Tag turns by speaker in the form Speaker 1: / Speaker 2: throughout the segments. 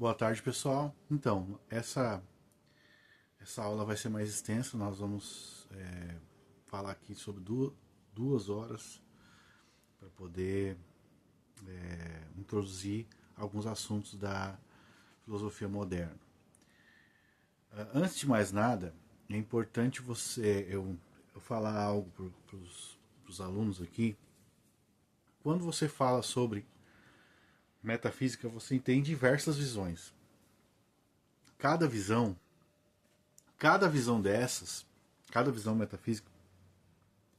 Speaker 1: Boa tarde, pessoal. Então, essa aula vai ser mais extensa. Nós vamos falar aqui sobre 2 horas para poder introduzir alguns assuntos da filosofia moderna. Antes de mais nada, é importante eu falar algo para os alunos aqui. Quando você fala sobre metafísica, você tem diversas visões. Cada visão dessas, cada visão metafísica,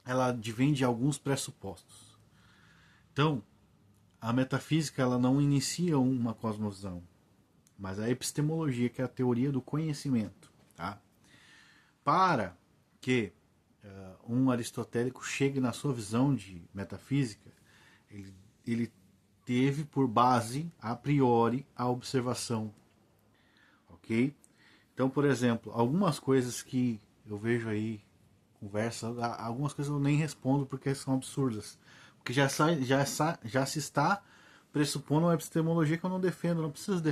Speaker 1: ela advém de alguns pressupostos. Então, a metafísica ela não inicia uma cosmovisão, mas a epistemologia, que é a teoria do conhecimento. Tá? Para que um aristotélico chegue na sua visão de metafísica, ele teve por base, a priori, a observação. Ok? Então, por exemplo, algumas coisas que eu vejo aí, conversa, algumas coisas eu nem respondo porque são absurdas. Porque já se está pressupondo uma epistemologia que eu não defendo, eu não preciso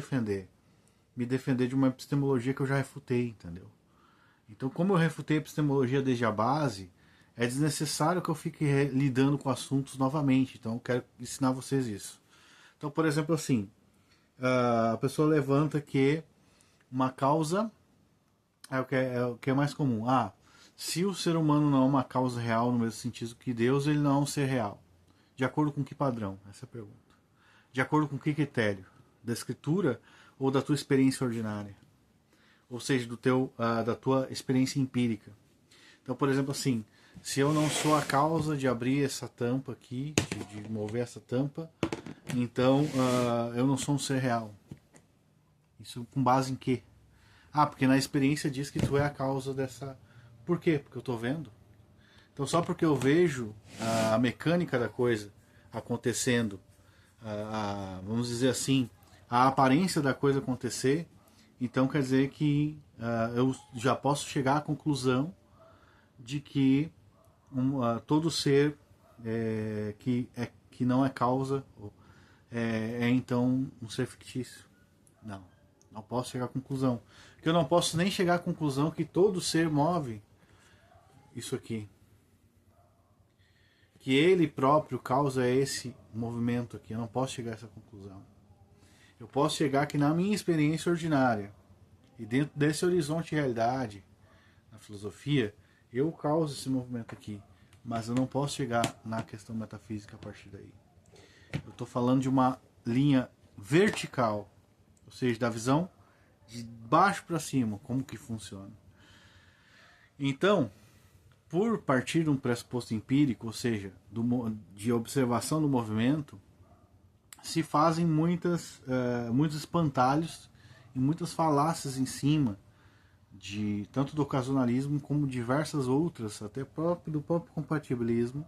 Speaker 1: me defender de uma epistemologia que eu já refutei, entendeu? Então, como eu refutei a epistemologia desde a base, é desnecessário que eu fique lidando com assuntos novamente. Então, eu quero ensinar vocês isso. Então, por exemplo, assim, a pessoa levanta que uma causa é o que é mais comum. Se o ser humano não é uma causa real no mesmo sentido que Deus, ele não é um ser real. De acordo com que padrão? Essa é a pergunta. De acordo com que critério? Da escritura ou da tua experiência ordinária? Ou seja, da tua experiência empírica. Então, por exemplo, assim, se eu não sou a causa de abrir essa tampa aqui, de mover essa tampa, então eu não sou um ser real. Isso com base em quê? Porque na experiência diz que tu é a causa dessa... Por quê? Porque eu estou vendo. Então só porque eu vejo a mecânica da coisa acontecendo, vamos dizer assim, a aparência da coisa acontecer, então quer dizer que eu já posso chegar à conclusão de que todo ser que não é causa é então um ser fictício. Não posso chegar à conclusão. Porque eu não posso nem chegar à conclusão que todo ser move isso aqui. Que ele próprio causa esse movimento aqui. Eu não posso chegar a essa conclusão. Eu posso chegar que na minha experiência ordinária, e dentro desse horizonte de realidade, na filosofia, eu causo esse movimento aqui. Mas eu não posso chegar na questão metafísica a partir daí. Eu estou falando de uma linha vertical, ou seja, da visão de baixo para cima, como que funciona. Então, por partir de um pressuposto empírico, ou seja, de observação do movimento, se fazem muitos espantalhos e muitas falácias em cima tanto do ocasionalismo como diversas outras, até do próprio compatibilismo,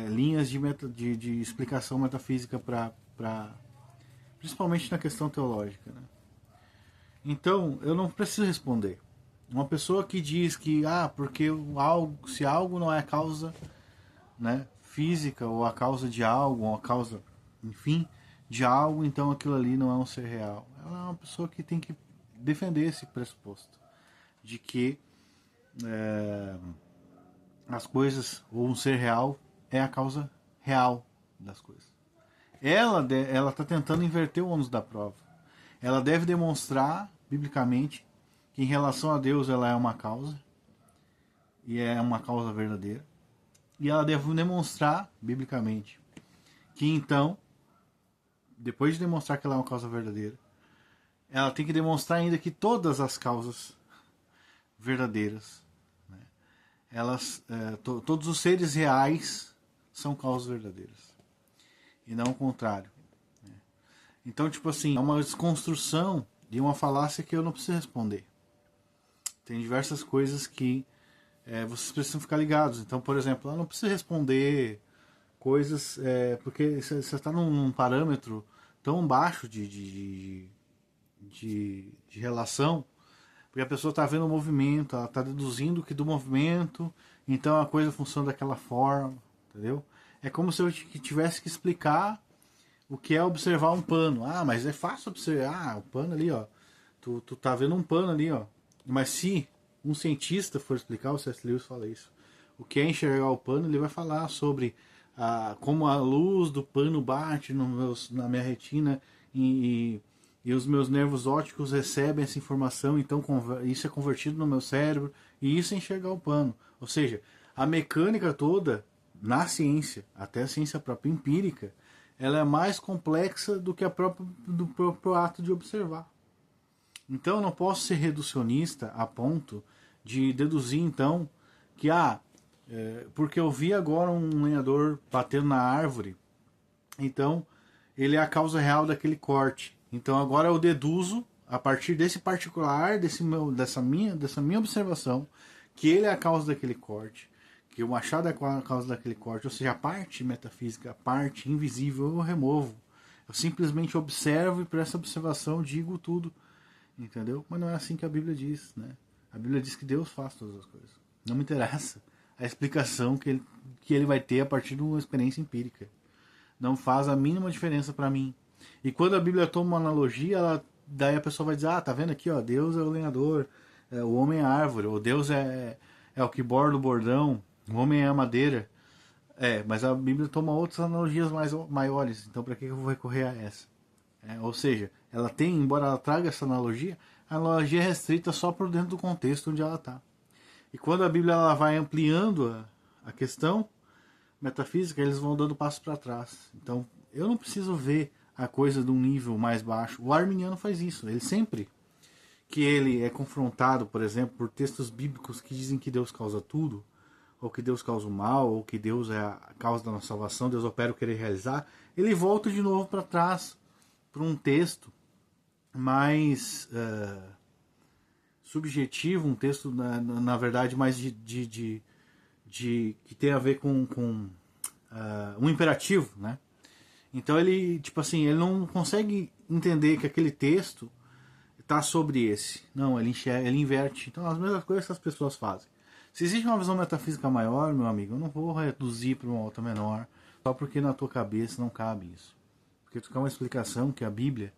Speaker 1: linhas de explicação metafísica principalmente na questão teológica. Né? Então, eu não preciso responder. Uma pessoa que diz que porque se algo não é a causa, né, física, ou a causa de algo, ou a causa, enfim, de algo, então aquilo ali não é um ser real. Ela é uma pessoa que tem que defender esse pressuposto de que as coisas, ou um ser real, é a causa real das coisas. Ela está tentando inverter o ônus da prova. Ela deve demonstrar, biblicamente, que em relação a Deus ela é uma causa, e é uma causa verdadeira. E ela deve demonstrar, biblicamente, que então, depois de demonstrar que ela é uma causa verdadeira, ela tem que demonstrar ainda que todas as causas verdadeiras, né, todos os seres reais são causas verdadeiras. E não o contrário. Né? Então, tipo assim, é uma desconstrução de uma falácia que eu não preciso responder. Tem diversas coisas que vocês precisam ficar ligados. Então, por exemplo, eu não preciso responder coisas porque você está num parâmetro tão baixo de relação, porque a pessoa está vendo o movimento, ela está deduzindo que do movimento, então a coisa funciona daquela forma, entendeu? É como se eu tivesse que explicar o que é observar um pano. Ah, mas é fácil observar. Ah, o pano ali, ó. Tu tá vendo um pano ali, ó. Mas se um cientista for explicar, o C.S. Lewis fala isso, o que é enxergar o pano, ele vai falar sobre como a luz do pano bate na minha retina e os meus nervos ópticos recebem essa informação, então isso é convertido no meu cérebro, e isso é enxergar o pano. Ou seja, a mecânica toda, na ciência, até a ciência própria empírica, ela é mais complexa do que do próprio ato de observar. Então eu não posso ser reducionista a ponto de deduzir então que porque eu vi agora um lenhador batendo na árvore, então ele é a causa real daquele corte. Então agora eu deduzo a partir desse particular, dessa minha observação, que ele é a causa daquele corte, que o machado é a causa daquele corte, ou seja, a parte metafísica, a parte invisível eu removo. Eu simplesmente observo e por essa observação digo tudo. Entendeu? Mas não é assim que a Bíblia diz, né? A Bíblia diz que Deus faz todas as coisas. Não me interessa a explicação que ele vai ter a partir de uma experiência empírica. Não faz a mínima diferença para mim. E quando a Bíblia toma uma analogia, daí a pessoa vai dizer, tá vendo aqui, ó, Deus é o lenhador, o homem é a árvore, ou Deus é o que borda o bordão, o homem é a madeira. Mas a Bíblia toma outras analogias maiores, então para que eu vou recorrer a essa? Ou seja, ela tem, embora ela traga essa analogia, a analogia é restrita só por dentro do contexto onde ela está. E quando a Bíblia ela vai ampliando a questão metafísica, eles vão dando passo para trás. Então, eu não preciso ver a coisa de um nível mais baixo. O arminiano faz isso. Ele sempre que ele é confrontado, por exemplo, por textos bíblicos que dizem que Deus causa tudo, ou que Deus causa o mal, ou que Deus é a causa da nossa salvação, Deus opera o querer realizar, ele volta de novo para trás, para um texto mais subjetivo, um texto, na verdade, mais que tem a ver com um imperativo, né? Então ele, tipo assim, ele não consegue entender que aquele texto está sobre esse. Não, ele enxerga, ele inverte. Então as mesmas coisas que as pessoas fazem. Se existe uma visão metafísica maior, meu amigo, eu não vou reduzir para uma outra menor, só porque na tua cabeça não cabe isso. Porque tu quer uma explicação que a Bíblia,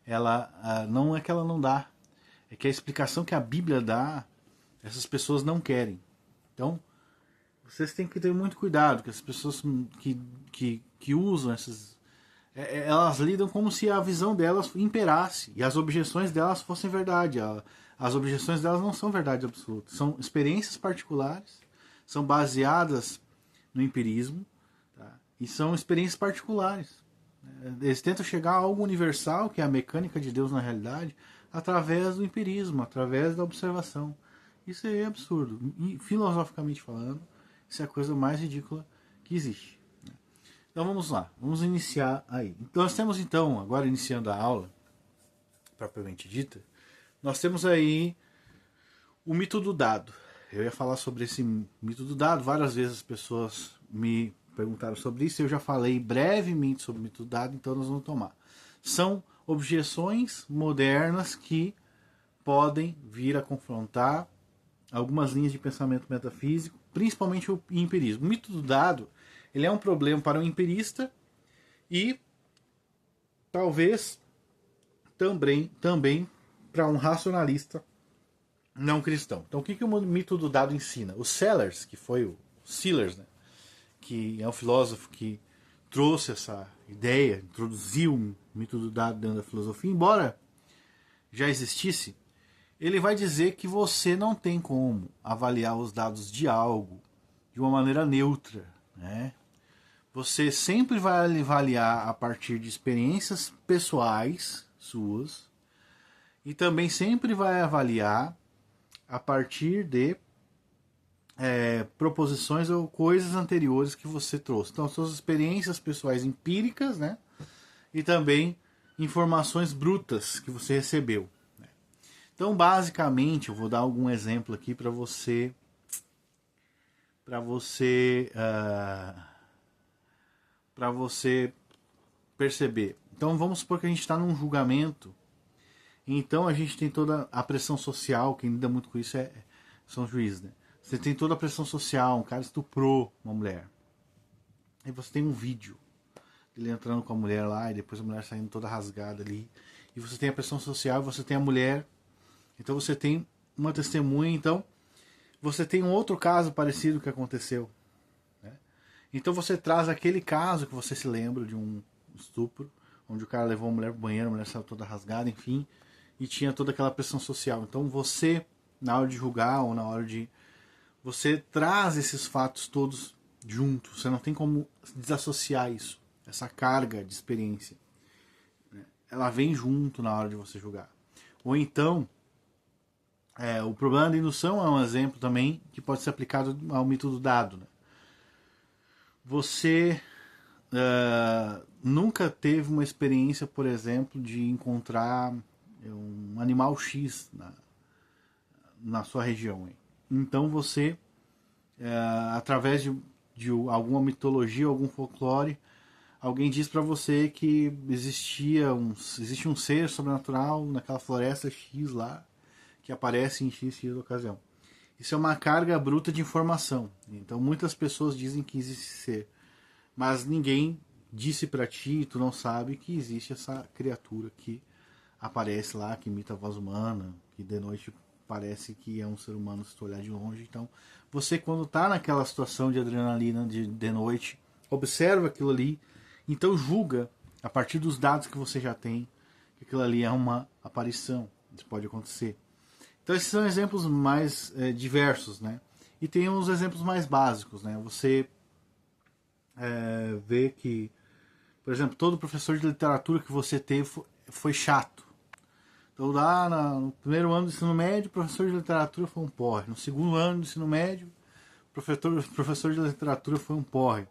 Speaker 1: ela não é que ela não dá, é que a explicação que a Bíblia dá, essas pessoas não querem. Então, vocês têm que ter muito cuidado, que as pessoas que usam essas... elas lidam como se a visão delas imperasse, e as objeções delas fossem verdade. As objeções delas não são verdade absoluta, são experiências particulares, são baseadas no empirismo, tá? E são experiências particulares. Eles tentam chegar a algo universal, que é a mecânica de Deus na realidade, através do empirismo, através da observação. Isso é absurdo. E, filosoficamente falando, isso é a coisa mais ridícula que existe. Então vamos lá, vamos iniciar aí. Então, nós temos então, agora iniciando a aula, propriamente dita, nós temos aí o mito do dado. Eu ia falar sobre esse mito do dado, várias vezes as pessoas me perguntaram sobre isso, eu já falei brevemente sobre o mito do dado, então nós vamos tomar. São objeções modernas que podem vir a confrontar algumas linhas de pensamento metafísico, principalmente o empirismo. O mito do dado, ele é um problema para o empirista e talvez também para um racionalista não cristão. Então o que o mito do dado ensina? O Sellers, que foi o Sellers, né, que é um filósofo que trouxe essa ideia, introduziu o mito do dado dentro da filosofia, embora já existisse, ele vai dizer que você não tem como avaliar os dados de algo de uma maneira neutra, né? Você sempre vai avaliar a partir de experiências pessoais suas e também sempre vai avaliar a partir de proposições ou coisas anteriores que você trouxe. Então, suas experiências pessoais empíricas, né? E também informações brutas que você recebeu. Né? Então, basicamente, eu vou dar algum exemplo aqui para você perceber. Então, vamos supor que a gente está num julgamento. Então, a gente tem toda a pressão social. Quem lida muito com isso são juízes, né? Você tem toda a pressão social, um cara estuprou uma mulher. Aí você tem um vídeo. ele entrando com a mulher lá, e depois a mulher saindo toda rasgada ali. E você tem a pressão social, você tem a mulher, então você tem uma testemunha, então você tem um outro caso parecido que aconteceu. Né? Então você traz aquele caso que você se lembra de um estupro, onde o cara levou a mulher pro banheiro, a mulher saiu toda rasgada, enfim, e tinha toda aquela pressão social. Então você, na hora de julgar ou na hora de... Você traz esses fatos todos juntos, você não tem como desassociar isso, essa carga de experiência. Né? Ela vem junto na hora de você julgar. Ou então, o problema da indução é um exemplo também que pode ser aplicado ao mito do dado. Né? Você nunca teve uma experiência, por exemplo, de encontrar um animal X na sua região. Hein? Então você, através de alguma mitologia, algum folclore, alguém diz para você que existe um ser sobrenatural naquela floresta X lá, que aparece em X ocasião. Isso é uma carga bruta de informação. Então muitas pessoas dizem que existe ser, mas ninguém disse para ti, tu não sabe que existe essa criatura que aparece lá, que imita a voz humana, que de noite parece que é um ser humano se tu olhar de longe. Então você, quando está naquela situação de adrenalina de noite, observa aquilo ali, então julga a partir dos dados que você já tem que aquilo ali é uma aparição. Isso pode acontecer. Então esses são exemplos mais diversos, né? E tem uns exemplos mais básicos, né? Você vê que, por exemplo, todo professor de literatura que você teve foi chato. Então lá no primeiro ano do ensino médio, o professor de literatura foi um porre. No segundo ano do ensino médio, o professor de literatura foi um porre.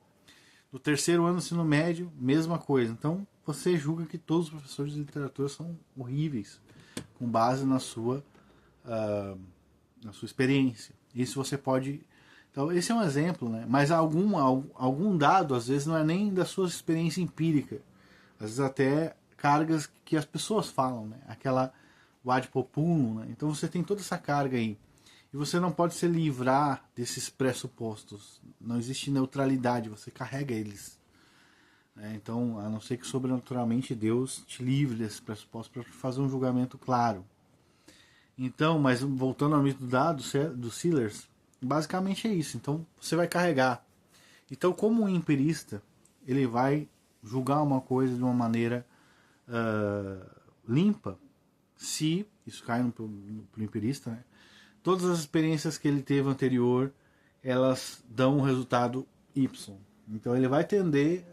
Speaker 1: No terceiro ano do ensino médio, mesma coisa. Então você julga que todos os professores de literatura são horríveis, com base na sua experiência. Isso você pode... Então esse é um exemplo, né? Mas algum dado, às vezes, não é nem da sua experiência empírica. Às vezes até cargas que as pessoas falam, né? Aquela ad populum, né? Então você tem toda essa carga aí. E você não pode se livrar desses pressupostos. Não existe neutralidade, você carrega eles. Então, a não ser que sobrenaturalmente Deus te livre desses pressupostos para fazer um julgamento claro. Então, mas voltando ao mito do dado, do Sealers, basicamente é isso. Então, você vai carregar. Então, como um empirista, ele vai julgar uma coisa de uma maneira limpa, se isso cai pro empirista, né? Todas as experiências que ele teve anterior, elas dão um resultado Y. Então ele vai tender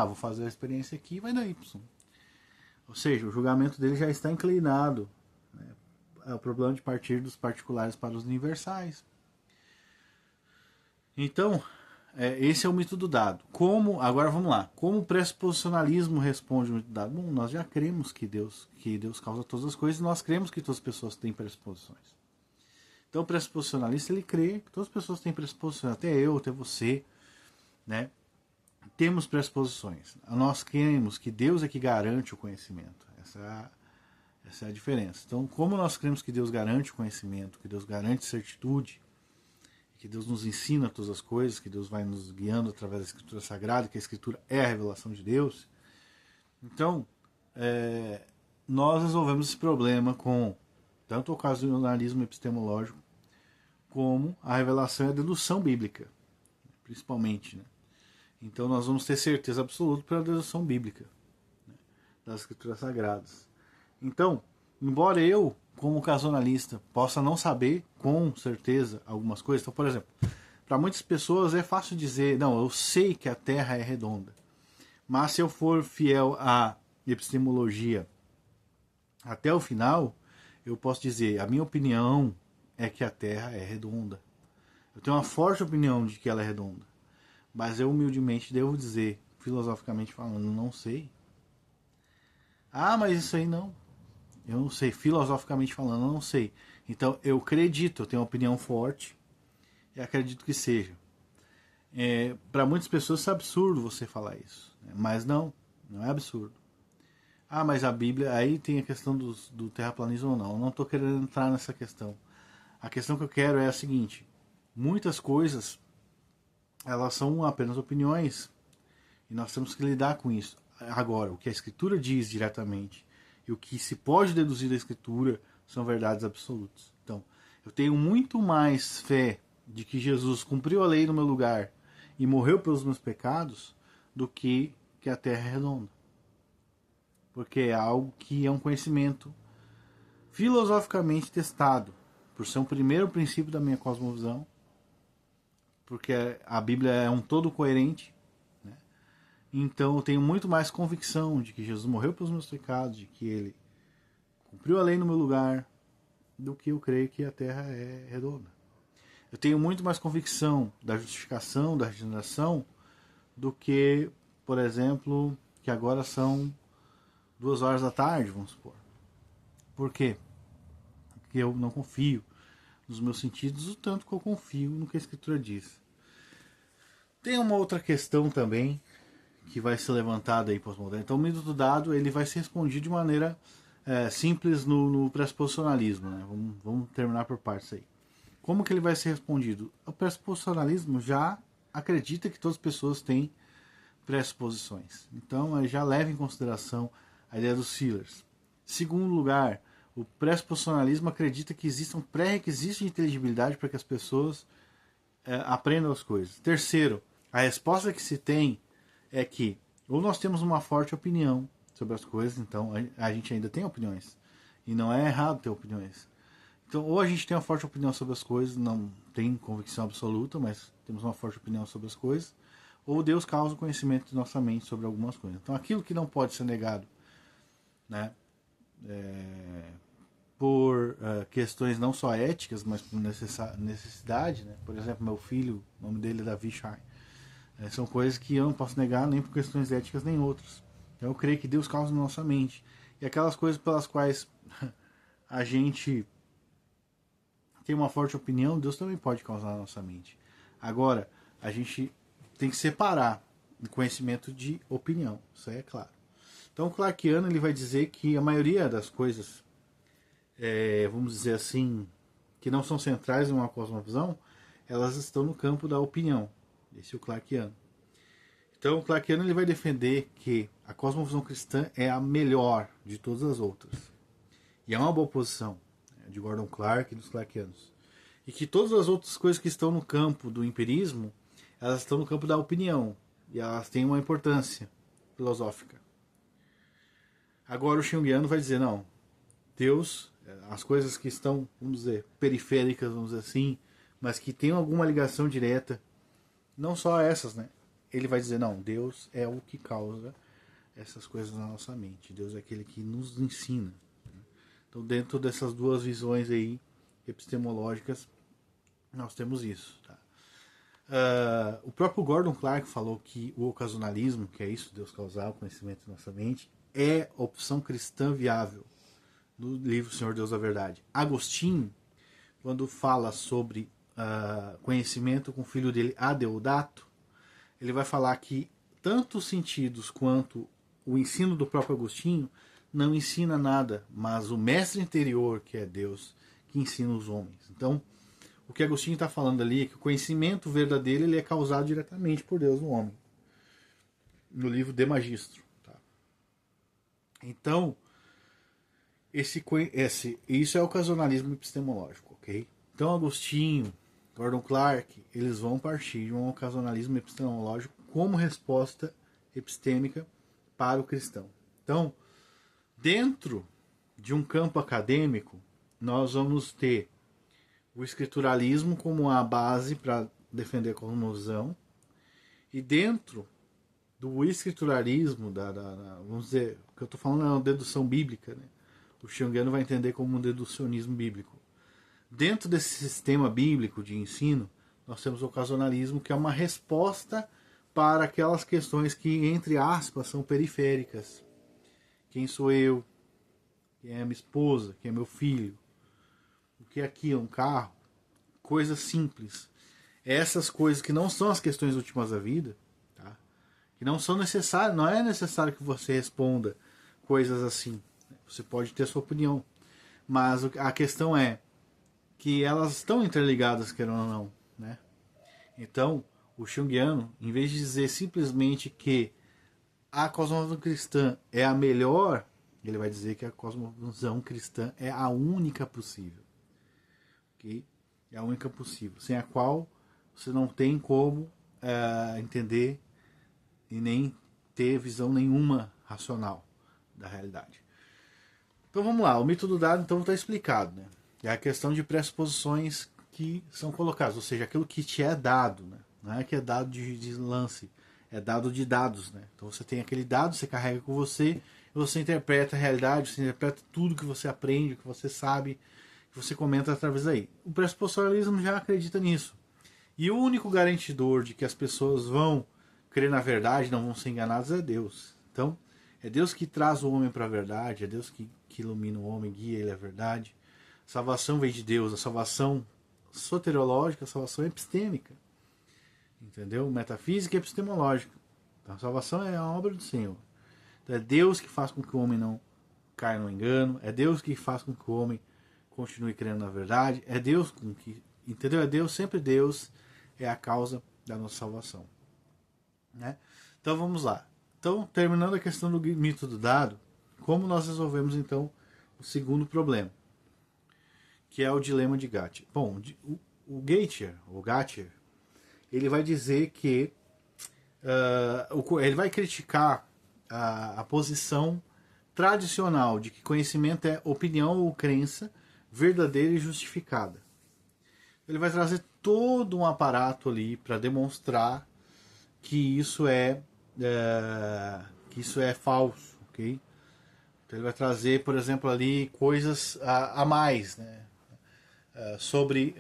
Speaker 1: vou fazer a experiência aqui e vai dar Y. Ou seja, o julgamento dele já está inclinado. Né? É o problema de partir dos particulares para os universais. Então, esse é o mito do dado. Agora vamos lá. Como o pressuposicionalismo responde ao mito do dado? Bom, nós já cremos que Deus causa todas as coisas e nós cremos que todas as pessoas têm pressuposições. Então o pressuposicionalista, ele crê que todas as pessoas têm pressuposições, até eu, até você, né? Temos pressuposições. Nós cremos que Deus é que garante o conhecimento. Essa é a diferença. Então, como nós cremos que Deus garante o conhecimento, que Deus garante certitude, que Deus nos ensina todas as coisas, que Deus vai nos guiando através da Escritura Sagrada, que a Escritura é a revelação de Deus, então, nós resolvemos esse problema com tanto o ocasionalismo epistemológico como a revelação e a dedução bíblica, principalmente. Né? Então nós vamos ter certeza absoluta pela dedução bíblica, né, das Escrituras Sagradas. Então, embora eu, como ocasionalista, possa não saber com certeza algumas coisas, então, por exemplo, para muitas pessoas é fácil dizer, não, eu sei que a Terra é redonda, mas se eu for fiel à epistemologia até o final, eu posso dizer, a minha opinião é que a Terra é redonda. Eu tenho uma forte opinião de que ela é redonda. Mas eu humildemente devo dizer, filosoficamente falando, não sei. Mas isso aí não. Eu não sei. Filosoficamente falando, eu não sei. Então eu acredito, eu tenho uma opinião forte e acredito que seja. Para muitas pessoas é absurdo você falar isso. Mas não é absurdo. Mas a Bíblia, aí tem a questão do terraplanismo ou não. Eu não estou querendo entrar nessa questão. A questão que eu quero é a seguinte: muitas coisas, elas são apenas opiniões E nós temos que lidar com isso. Agora, o que a Escritura diz diretamente e o que se pode deduzir da Escritura são verdades absolutas. Então, eu tenho muito mais fé de que Jesus cumpriu a lei no meu lugar e morreu pelos meus pecados do que a Terra é redonda. Porque é algo que é um conhecimento filosoficamente testado, por ser um primeiro princípio da minha cosmovisão, porque a Bíblia é um todo coerente, né? Então eu tenho muito mais convicção de que Jesus morreu pelos meus pecados, de que ele cumpriu a lei no meu lugar, do que eu creio que a Terra é redonda. Eu tenho muito mais convicção da justificação, da regeneração, do que, por exemplo, que agora são 2 horas da tarde, vamos supor. Por quê? Porque eu não confio nos meus sentidos o tanto que eu confio no que a Escritura diz. Tem uma outra questão também que vai ser levantada aí pós-moderno. Então o mito do dado ele vai ser respondido de maneira simples no pressuposicionalismo. Né? Vamos terminar por partes aí. Como que ele vai ser respondido? O pressuposicionalismo já acredita que todas as pessoas têm pressuposições. Então já leva em consideração a ideia dos sealers. Segundo lugar, o pressuposicionalismo acredita que existam pré-requisitos de inteligibilidade para que as pessoas aprendam as coisas. Terceiro, a resposta que se tem é que ou nós temos uma forte opinião sobre as coisas, então a gente ainda tem opiniões, e não é errado ter opiniões. Então, ou a gente tem uma forte opinião sobre as coisas, não tem convicção absoluta, mas temos uma forte opinião sobre as coisas, ou Deus causa o conhecimento de nossa mente sobre algumas coisas. Então, aquilo que não pode ser negado, né, por questões não só éticas, mas por necessidade, né? Por exemplo, meu filho, o nome dele é Davi Shai. São coisas que eu não posso negar nem por questões éticas nem outras. Então eu creio que Deus causa na nossa mente. E aquelas coisas pelas quais a gente tem uma forte opinião, Deus também pode causar na nossa mente. Agora, a gente tem que separar o conhecimento de opinião, isso aí é claro. Então o Clarkiano ele vai dizer que a maioria das coisas, vamos dizer assim, que não são centrais em uma cosmovisão, elas estão no campo da opinião. Esse é o Clarkiano. Então o Clarkiano ele vai defender que a cosmovisão cristã é a melhor de todas as outras. E é uma boa posição de Gordon Clark e dos Clarkianos. E que todas as outras coisas que estão no campo do empirismo, elas estão no campo da opinião. E elas têm uma importância filosófica. Agora o Jungiano vai dizer, não, Deus, as coisas que estão, vamos dizer, periféricas, vamos dizer assim, mas que têm alguma ligação direta, não só essas, né? Ele vai dizer, não, Deus é o que causa essas coisas na nossa mente. Deus é aquele que nos ensina. Então, dentro dessas duas visões aí, epistemológicas, nós temos isso. Tá? O próprio Gordon Clark falou que o ocasionalismo, que é isso, Deus causar o conhecimento na nossa mente, é opção cristã viável, no livro Senhor Deus da Verdade. Agostinho, quando fala sobre conhecimento com o filho dele, Adeodato, ele vai falar que tanto os sentidos quanto o ensino do próprio Agostinho não ensina nada, mas o mestre interior, que é Deus, que ensina os homens. Então, o que Agostinho está falando ali é que o conhecimento verdadeiro ele é causado diretamente por Deus no homem. No livro De Magistro. Tá? Então, isso é o ocasionalismo epistemológico, ok? Então, Agostinho, Gordon Clark, eles vão partir de um ocasionalismo epistemológico como resposta epistêmica para o cristão. Então, dentro de um campo acadêmico, nós vamos ter o escrituralismo como a base para defender a cosmovisão, e dentro do escrituralismo, vamos dizer, o que eu estou falando é uma dedução bíblica, né? O Jungiano vai entender como um deducionismo bíblico. Dentro desse sistema bíblico de ensino, nós temos o ocasionalismo, que é uma resposta para aquelas questões que, entre aspas, são periféricas. Quem sou eu? Quem é minha esposa? Quem é meu filho? O que é aquilo? Um carro? Coisas simples. Essas coisas que não são as questões últimas da vida, tá? Que não são necessárias, não é necessário que você responda coisas assim. Você pode ter a sua opinião. Mas a questão é que elas estão interligadas, querendo ou não, né? Então, o Jungiano, em vez de dizer simplesmente que a cosmovisão cristã é a melhor, ele vai dizer que a cosmovisão cristã é a única possível. Okay? É a única possível, sem a qual você não tem como entender e nem ter visão nenhuma racional da realidade. Então vamos lá, o mito do dado então está explicado, né? É a questão de pressuposições que são colocadas, ou seja, aquilo que te é dado, né? Não é que é dado de lance, é dado de dados, né? Então você tem aquele dado, você carrega com você, e você interpreta a realidade, você interpreta tudo que você aprende, que você sabe, que você comenta através daí. O pressuposicionalismo já acredita nisso. E o único garantidor de que as pessoas vão crer na verdade, não vão ser enganadas, é Deus. Então, é Deus que traz o homem para a verdade, é Deus que ilumina o homem, guia ele à verdade. A salvação vem de Deus, a salvação soteriológica, a salvação epistêmica. Entendeu? Metafísica e epistemológica. Então, a salvação é a obra do Senhor. Então, é Deus que faz com que o homem não caia no engano, é Deus que faz com que o homem continue crendo na verdade, é Deus com que, entendeu? É Deus, sempre Deus é a causa da nossa salvação. Né? Então vamos lá. Então, terminando a questão do mito do dado, como nós resolvemos então o segundo problema, que é o dilema de Gattier. Bom, o Gattier, ele vai dizer que ele vai criticar a posição tradicional de que conhecimento é opinião ou crença verdadeira e justificada. Ele vai trazer todo um aparato ali para demonstrar que isso é falso, ok? Então ele vai trazer, por exemplo, ali coisas a mais, né? Sobre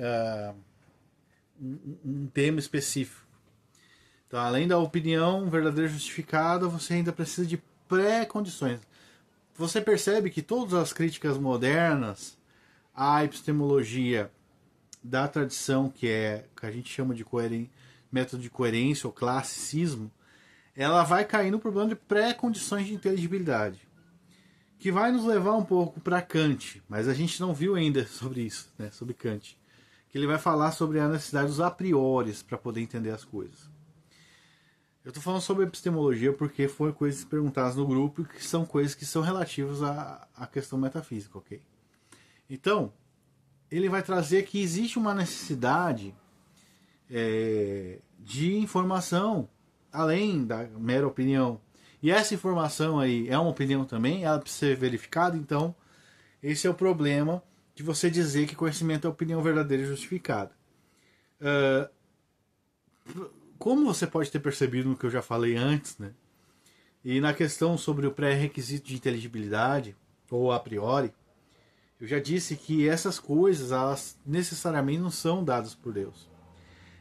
Speaker 1: um tema específico. Então, além da opinião verdadeira e justificada, você ainda precisa de pré-condições. Você percebe que todas as críticas modernas à epistemologia da tradição, que a gente chama de método de coerência ou classicismo, ela vai cair no problema de pré-condições de inteligibilidade, que vai nos levar um pouco para Kant, mas a gente não viu ainda sobre isso, né, sobre Kant, que ele vai falar sobre a necessidade dos a priori para poder entender as coisas. Eu estou falando sobre epistemologia porque foram coisas perguntadas no grupo que são coisas que são relativas à questão metafísica, ok? Então, ele vai trazer que existe uma necessidade de informação além da mera opinião. E essa informação aí é uma opinião também, ela precisa ser verificada, então esse é o problema de você dizer que conhecimento é opinião verdadeira e justificada. Como você pode ter percebido no que eu já falei antes, né? E na questão sobre o pré-requisito de inteligibilidade, ou a priori, eu já disse que essas coisas, elas necessariamente não são dadas por Deus.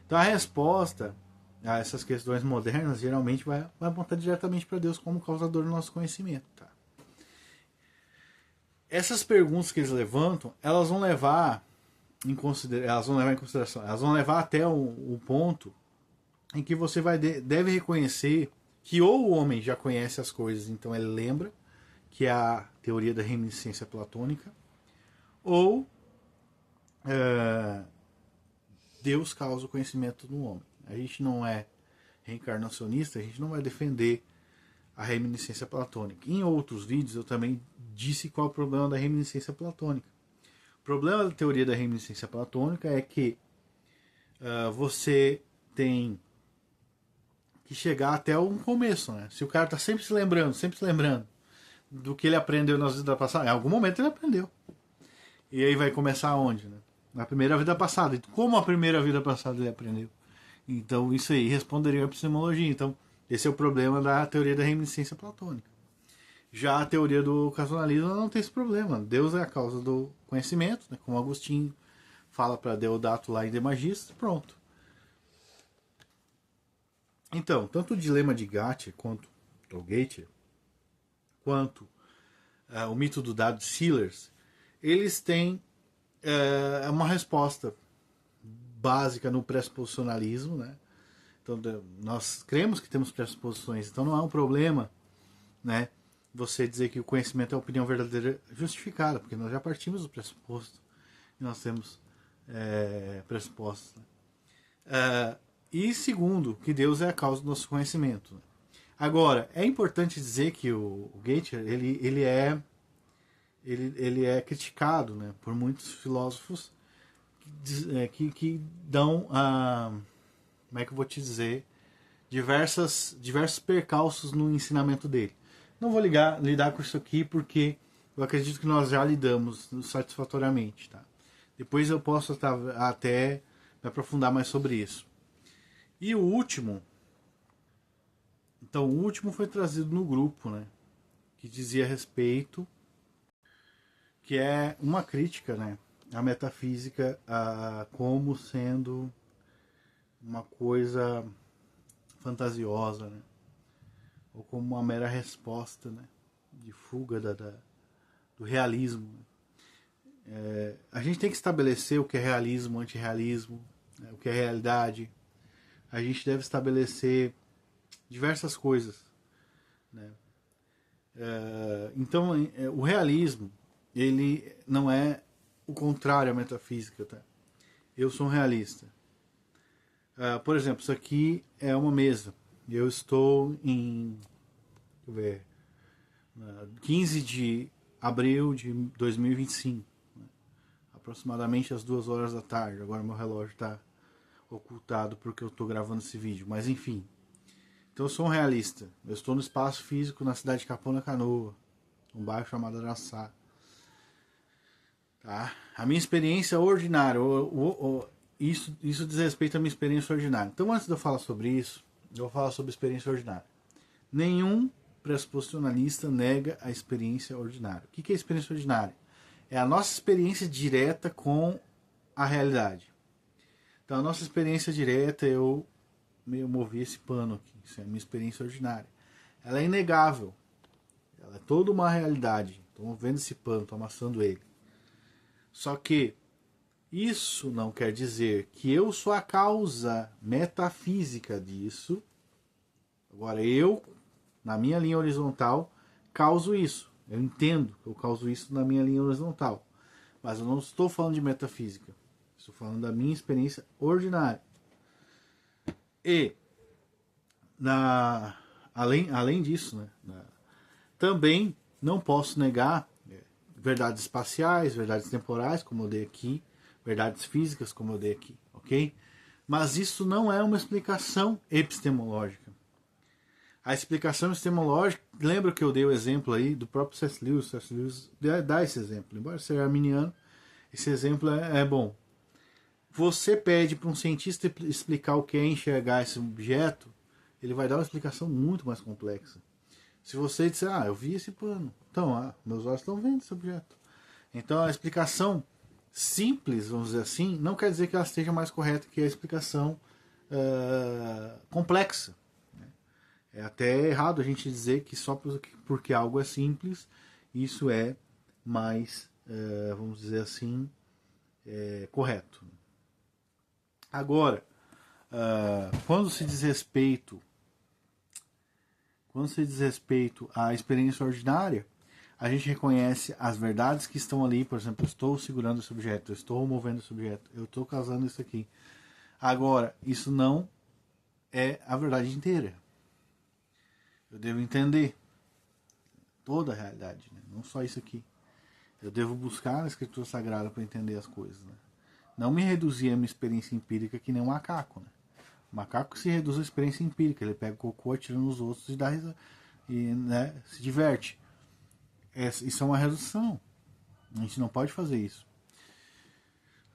Speaker 1: Então a resposta a essas questões modernas geralmente vai apontar diretamente para Deus como causador do nosso conhecimento. Tá? Essas perguntas que eles levantam, elas vão levar em consideração, elas vão levar até o ponto em que você deve reconhecer que ou o homem já conhece as coisas, então ele lembra, que é a teoria da reminiscência platônica, ou Deus causa o conhecimento no homem. A gente não é reencarnacionista, a gente não vai defender a reminiscência platônica. Em outros vídeos eu também disse qual é o problema da reminiscência platônica. O problema da teoria da reminiscência platônica é que você tem que chegar até um começo, né? Se o cara está sempre se lembrando do que ele aprendeu nas vidas passadas, em algum momento ele aprendeu. E aí vai começar onde, né? Na primeira vida passada. E como a primeira vida passada ele aprendeu? Então isso aí responderia a epistemologia. Então esse é o problema da teoria da reminiscência platônica. Já a teoria do ocasionalismo não tem esse problema. Deus é a causa do conhecimento, né? Como Agostinho fala para Deodato lá em De Magistris, pronto. Então, tanto o dilema de Gattier quanto o mito do dado de Sealers, eles têm uma resposta básica no pressuposicionalismo, né? Então, nós cremos que temos pressuposições, então não há um problema, né, você dizer que o conhecimento é a opinião verdadeira justificada, porque nós já partimos do pressuposto e nós temos pressupostos. Né? E segundo, que Deus é a causa do nosso conhecimento. Né? Agora, é importante dizer que o Goethe, ele é criticado, né, por muitos filósofos que dão, como é que eu vou te dizer, diversos percalços no ensinamento dele. Não vou lidar com isso aqui porque eu acredito que nós já lidamos satisfatoriamente. Tá? Depois eu posso até me aprofundar mais sobre isso. E o último, então o último foi trazido no grupo, né, que dizia a respeito, que é uma crítica, né, à metafísica como sendo uma coisa fantasiosa, né? Ou como uma mera resposta, né? De fuga do realismo. A gente tem que estabelecer o que é realismo, antirrealismo, né? O que é realidade. A gente deve estabelecer diversas coisas, né? Então, o realismo, ele não é o contrário à metafísica, tá? Eu sou um realista. Por exemplo, isso aqui é uma mesa. Eu estou em, deixa eu ver, 15 de abril de 2025, né? Aproximadamente às 2 horas da tarde. Agora meu relógio está ocultado porque eu estou gravando esse vídeo, mas enfim. Então eu sou um realista. Eu estou no espaço físico na cidade de Capão da Canoa, um bairro chamado Araçá. Tá? A minha experiência ordinária, isso diz respeito à minha experiência ordinária. Então, antes de eu falar sobre isso, eu vou falar sobre experiência ordinária. Nenhum pressuposicionalista nega a experiência ordinária. O que é experiência ordinária? É a nossa experiência direta com a realidade. Então, a nossa experiência direta, eu meio movi esse pano aqui, isso é a minha experiência ordinária. Ela é inegável. Ela é toda uma realidade. Estou movendo esse pano, estou amassando ele. Só que isso não quer dizer que eu sou a causa metafísica disso. Agora, eu, na minha linha horizontal, causo isso. Eu entendo que eu causo isso na minha linha horizontal. Mas eu não estou falando de metafísica. Estou falando da minha experiência ordinária. E, além disso, né, também não posso negar verdades espaciais, verdades temporais, como eu dei aqui, verdades físicas, como eu dei aqui, ok? Mas isso não é uma explicação epistemológica. A explicação epistemológica, lembra que eu dei o exemplo aí do próprio C.S. Lewis? C.S. Lewis dá esse exemplo. Embora seja arminiano, esse exemplo é bom. Você pede para um cientista explicar o que é enxergar esse objeto, ele vai dar uma explicação muito mais complexa. Se você disser, eu vi esse pano, então, meus olhos estão vendo esse objeto. Então, a explicação simples, vamos dizer assim, não quer dizer que ela esteja mais correta que a explicação complexa. É até errado a gente dizer que só porque algo é simples, isso é mais, vamos dizer assim, correto. Agora, quando se diz respeito à experiência ordinária, a gente reconhece as verdades que estão ali. Por exemplo, eu estou segurando esse objeto, eu estou movendo esse objeto, eu estou causando isso aqui. Agora, isso não é a verdade inteira. Eu devo entender toda a realidade, né? Não só isso aqui. Eu devo buscar na Escritura Sagrada para entender as coisas, né? Não me reduzir a minha experiência empírica que nem um macaco, né? O macaco se reduz à experiência empírica, ele pega o cocô, atira nos outros e dá risada, e, né, se diverte. Isso é uma redução. A gente não pode fazer isso.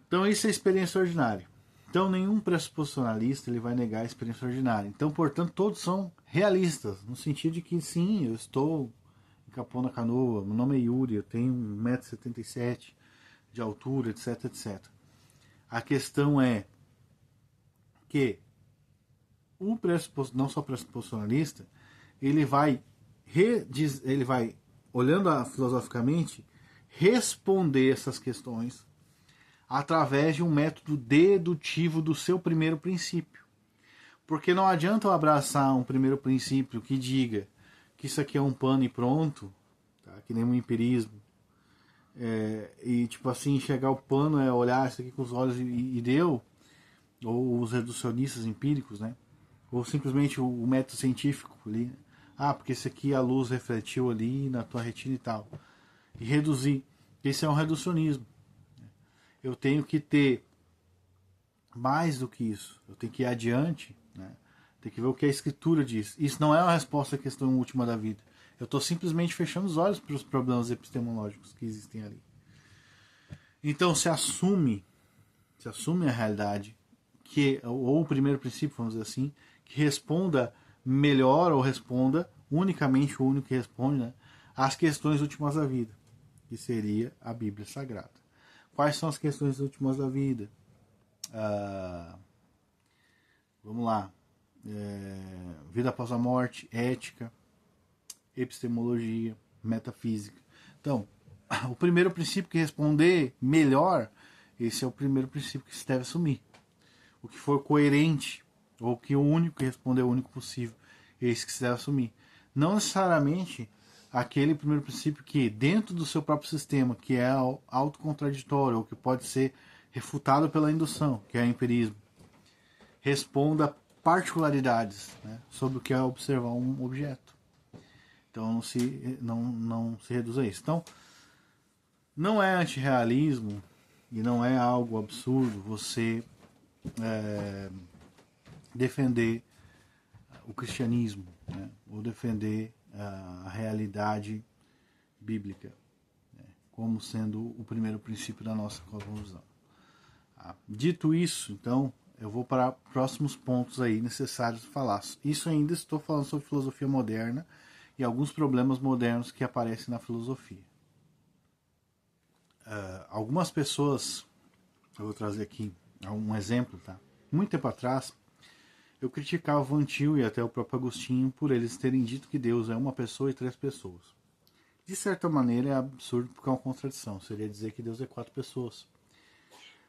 Speaker 1: Então isso é experiência ordinária. Então nenhum pressuposicionalista ele vai negar a experiência ordinária. Então, portanto, todos são realistas, no sentido de que sim, eu estou em Capão da Canoa, meu nome é Yuri, eu tenho 1,77 m de altura, etc, etc. A questão é que não só pressuposicionalista, ele vai olhando filosoficamente, responder essas questões através de um método dedutivo do seu primeiro princípio. Porque não adianta eu abraçar um primeiro princípio que diga que isso aqui é um pano e pronto, tá? Que nem um empirismo, e tipo assim, enxergar o pano é olhar isso aqui com os olhos e deu, ou os reducionistas empíricos, né? Ou simplesmente o método científico ali, né? Ah, porque esse aqui a luz refletiu ali na tua retina e tal. E reduzir. Esse é um reducionismo. Eu tenho que ter mais do que isso. Eu tenho que ir adiante, né? Tem que ver o que a Escritura diz. Isso não é uma resposta à questão última da vida. Eu estou simplesmente fechando os olhos para os problemas epistemológicos que existem ali. Então se assume a realidade, que, ou o primeiro princípio, vamos dizer assim, que responda melhor ou responda unicamente, o único que responde, né, às questões últimas da vida, que seria a Bíblia Sagrada. Quais são as questões últimas da vida? Vamos lá. Vida após a morte, ética, epistemologia, metafísica. Então, o primeiro princípio que responder melhor, esse é o primeiro princípio que se deve assumir. O que for coerente, ou que o único que responder é o único possível, esse que se deve assumir. Não necessariamente aquele primeiro princípio que, dentro do seu próprio sistema, que é autocontraditório, ou que pode ser refutado pela indução, que é o empirismo, responda particularidades, né, sobre o que é observar um objeto. Então não se reduz a isso. Então, não é antirrealismo e não é algo absurdo você defender o cristianismo, né, ou defender a realidade bíblica, né, como sendo o primeiro princípio da nossa cosmovisão. Dito isso, então, eu vou para próximos pontos aí necessários de falar. Isso ainda estou falando sobre filosofia moderna e alguns problemas modernos que aparecem na filosofia. Algumas pessoas, eu vou trazer aqui um exemplo, tá? Muito tempo atrás, eu criticava o Van Til e até o próprio Agostinho por eles terem dito que Deus é uma pessoa e três pessoas. De certa maneira é absurdo porque é uma contradição. Seria dizer que Deus é quatro pessoas.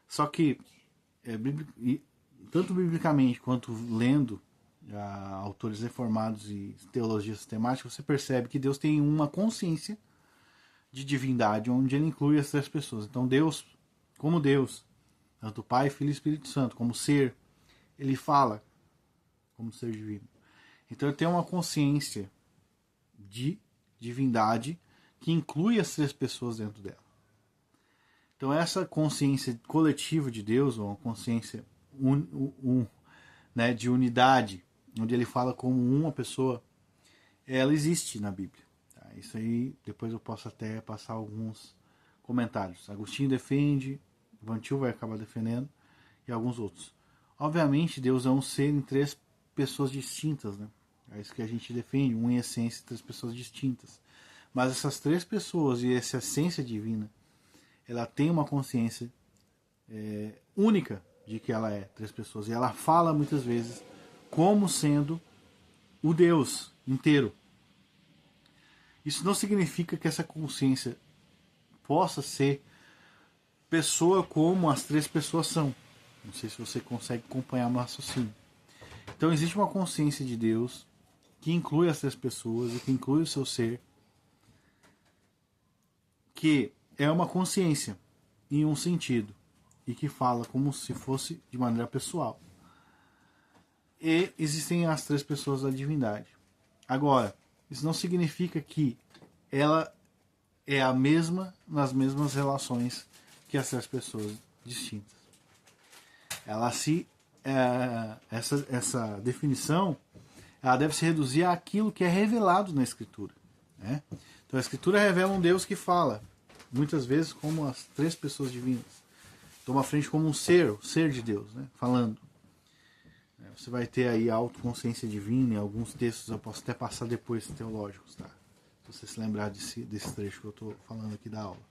Speaker 1: Só que, tanto biblicamente quanto lendo autores reformados e teologia sistemática, você percebe que Deus tem uma consciência de divindade onde ele inclui as três pessoas. Então Deus, como Deus, tanto Pai, Filho e Espírito Santo, como ser, ele fala como ser divino. Então ele tem uma consciência de divindade que inclui as três pessoas dentro dela. Então essa consciência coletiva de Deus, ou uma consciência né, de unidade, onde ele fala como uma pessoa, ela existe na Bíblia. Tá? Isso aí depois eu posso até passar alguns comentários. Agostinho defende, Van Til vai acabar defendendo, e alguns outros. Obviamente Deus é um ser em três pessoas distintas, né? É isso que a gente defende, um em essência, três pessoas distintas. Mas essas três pessoas e essa essência divina, ela tem uma consciência única de que ela é três pessoas. E ela fala muitas vezes como sendo o Deus inteiro. Isso não significa que essa consciência possa ser pessoa como as três pessoas são. Não sei se você consegue acompanhar o raciocínio. Então existe uma consciência de Deus que inclui as três pessoas e que inclui o seu ser, que é uma consciência em um sentido e que fala como se fosse de maneira pessoal. E existem as três pessoas da divindade. Agora, isso não significa que ela é a mesma nas mesmas relações que as três pessoas distintas. Ela essa definição, ela deve se reduzir àquilo que é revelado na Escritura, né? Então a Escritura revela um Deus que fala, muitas vezes como as três pessoas divinas. Toma a frente como um ser, o ser de Deus, né? Falando. Você vai ter aí a autoconsciência divina em alguns textos, eu posso até passar depois teológicos, tá? Se você se lembrar desse trecho que eu estou falando aqui da aula.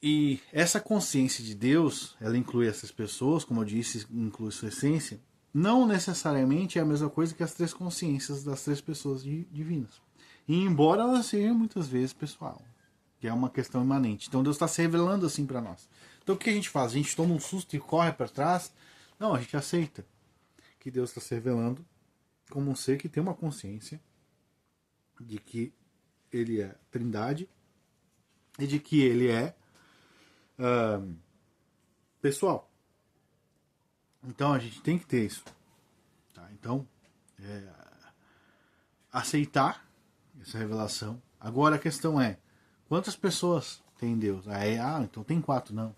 Speaker 1: E essa consciência de Deus, ela inclui essas pessoas, como eu disse, inclui sua essência, não necessariamente é a mesma coisa que as três consciências das três pessoas divinas. E embora ela seja muitas vezes pessoal, que é uma questão imanente. Então Deus está se revelando assim para nós. Então o que a gente faz? A gente toma um susto e corre para trás? Não, a gente aceita que Deus está se revelando como um ser que tem uma consciência de que ele é trindade e de que ele é pessoal. Então a gente tem que ter isso. Tá? Então, aceitar essa revelação. Agora a questão é, quantas pessoas tem Deus? Aí, então tem 4, não.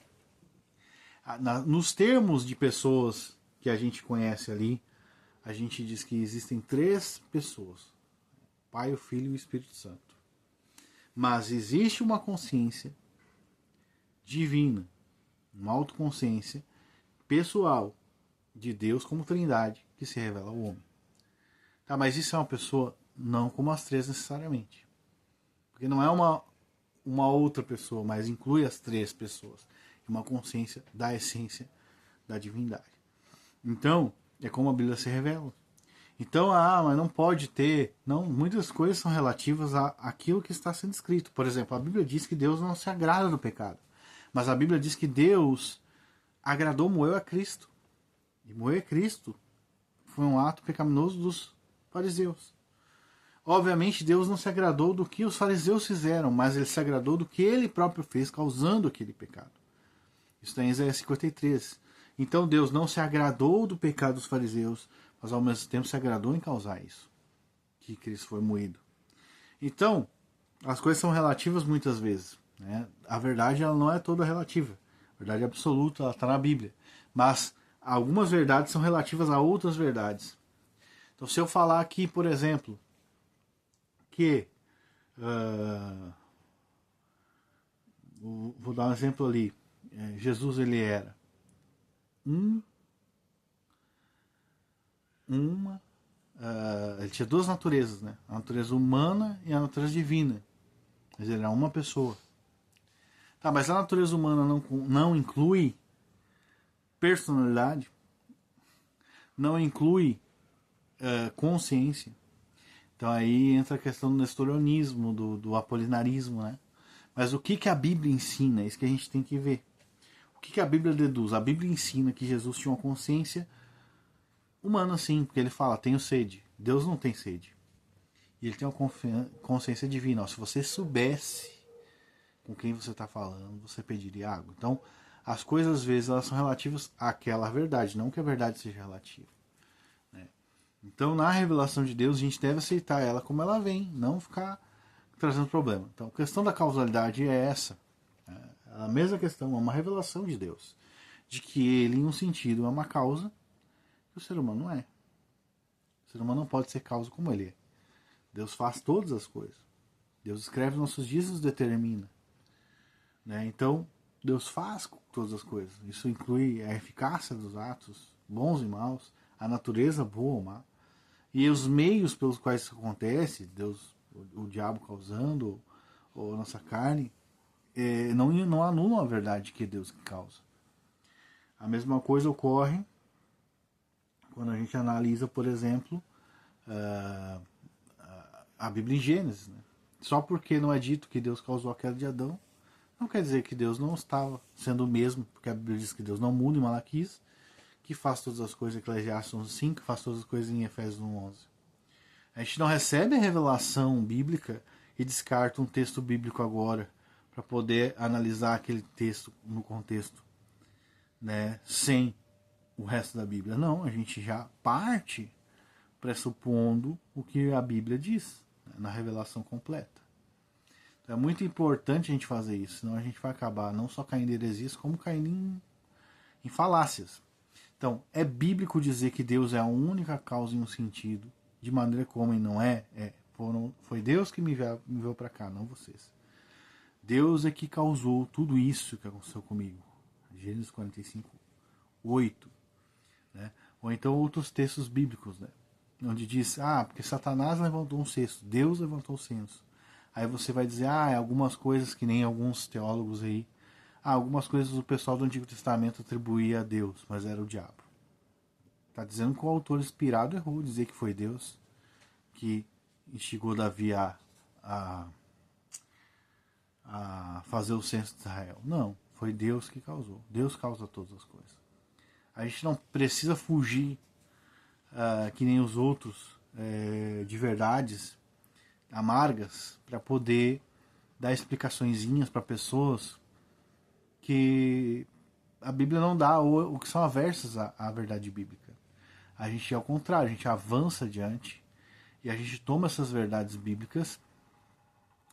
Speaker 1: Nos termos de pessoas que a gente conhece ali, a gente diz que existem 3 pessoas. Pai, o Filho e o Espírito Santo. Mas existe uma consciência divina, uma autoconsciência pessoal de Deus como Trindade que se revela ao homem. Tá, mas isso é uma pessoa? Não como as 3 necessariamente. Porque não é uma outra pessoa, mas inclui as 3 pessoas. Uma consciência da essência da divindade. Então, é como a Bíblia se revela. Então, mas não pode ter... Não, muitas coisas são relativas àquilo que está sendo escrito. Por exemplo, a Bíblia diz que Deus não se agrada do pecado. Mas a Bíblia diz que Deus agradou moer a Cristo. E moer Cristo foi um ato pecaminoso dos fariseus. Obviamente, Deus não se agradou do que os fariseus fizeram, mas ele se agradou do que ele próprio fez, causando aquele pecado. Isso está em Isaías 53. Então Deus não se agradou do pecado dos fariseus, mas ao mesmo tempo se agradou em causar isso, que Cristo foi moído. Então, as coisas são relativas muitas vezes, né? A verdade ela não é toda relativa. A verdade absoluta ela está na Bíblia. Mas algumas verdades são relativas a outras verdades. Então, se eu falar aqui, por exemplo, que... vou dar um exemplo ali. Jesus ele era ele tinha 2 naturezas, né? A natureza humana e a natureza divina. Mas ele era uma pessoa. Tá, mas a natureza humana não inclui personalidade, não inclui consciência. Então aí entra a questão do nestorianismo, do apolinarismo, né? Mas o que a Bíblia ensina? É isso que a gente tem que ver. O que a Bíblia deduz? A Bíblia ensina que Jesus tinha uma consciência humana, sim, porque ele fala, tenho sede. Deus não tem sede. E ele tem uma consciência divina. Se você soubesse com quem você está falando, você pediria água. Então, as coisas, às vezes, elas são relativas àquela verdade, não que a verdade seja relativa. Né? Então, na revelação de Deus, a gente deve aceitar ela como ela vem, não ficar trazendo problema. Então, a questão da causalidade é essa. A mesma questão, é uma revelação de Deus. De que ele, em um sentido, é uma causa que o ser humano não é. O ser humano não pode ser causa como ele é. Deus faz todas as coisas. Deus escreve nossos dias e os determina. Né? Então, Deus faz todas as coisas. Isso inclui a eficácia dos atos, bons e maus, a natureza boa ou má, e os meios pelos quais isso acontece, Deus, o diabo causando, ou a nossa carne, não anulam a verdade que é Deus que causa. A mesma coisa ocorre quando a gente analisa, por exemplo, a Bíblia em Gênesis. Né? Só porque não é dito que Deus causou a queda de Adão, não quer dizer que Deus não estava sendo o mesmo, porque a Bíblia diz que Deus não muda em Malaquias, que faz todas as coisas em Eclesiastes 11:5, que faz todas as coisas em Efésios 1:11. A gente não recebe a revelação bíblica e descarta um texto bíblico agora para poder analisar aquele texto no contexto, né, sem o resto da Bíblia. Não, a gente já parte pressupondo o que a Bíblia diz, né, na revelação completa. Então é muito importante a gente fazer isso, senão a gente vai acabar não só caindo em heresias, como caindo em falácias. Então, é bíblico dizer que Deus é a única causa em um sentido, de maneira como ele não é? Foi Deus que me enviou para cá, não vocês. Deus é que causou tudo isso que aconteceu comigo. Gênesis 45:8. Né? Ou então outros textos bíblicos, né? Onde diz, porque Satanás levantou um cesto, Deus levantou o censo. Aí você vai dizer, algumas coisas que nem alguns teólogos aí, algumas coisas o pessoal do Antigo Testamento atribuía a Deus, mas era o diabo. Está dizendo que o autor inspirado errou, dizer que foi Deus que instigou Davi a fazer o censo de Israel. Não, foi Deus que causou. Deus causa todas as coisas. A gente não precisa fugir que nem os outros de verdades amargas para poder dar explicaçõezinhas para pessoas que a Bíblia não dá, ou que são aversas à verdade bíblica. A gente, ao contrário, a gente avança adiante E a gente toma essas verdades bíblicas